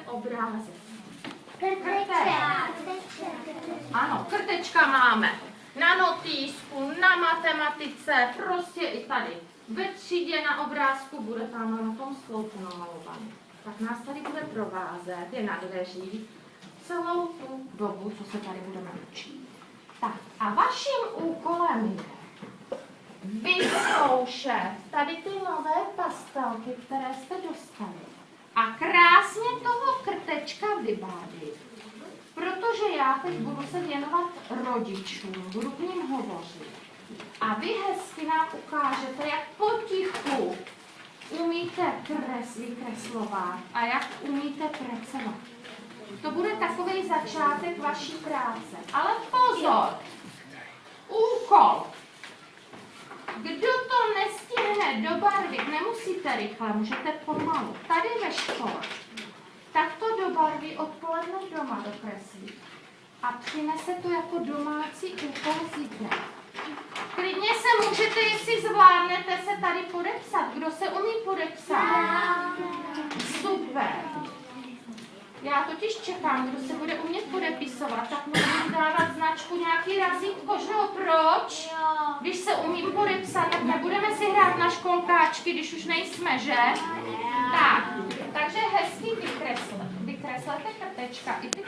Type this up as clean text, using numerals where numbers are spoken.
Obrázek. Krtečka. Ano, krtečka máme na notýsku, na matematice, prostě i tady. Ve třídě na obrázku bude tam na tom sloupku namalovaný. Tak nás tady bude provázet, je na dveřích, celou tu dobu, co se tady budeme učit. Tak a vaším úkolem je vyzkoušet tady ty nové pastelky, které jste dostali. A krásně toho krtečka vybavit. Protože já teď budu se věnovat rodičům, budu k ním hovořit. A vy hezky nám ukážete, jak potichu umíte vykreslovat a jak umíte pracovat. To bude takový začátek vaší práce. Ale pozor! Úkol! Kdo to nestihne dobarvit, nemusíte rychle, můžete pomalu. Tady ve škole. Tak to dobarví odpoledne doma dokreslí. A přinese to jako domácí úkol zítra. Klidně se můžete, jestli zvládnete, se tady podepsat. Kdo se umí podepsat? Super. Já totiž čekám, kdo se bude umět podepisovat, tak můžu dávat značku, nějaký razítko, že jo? Proč? Když se umí podepsat, tak nebudeme si hrát na školkáčky, když už nejsme, že? Tak, takže hezky vykreslete krtečka. I ty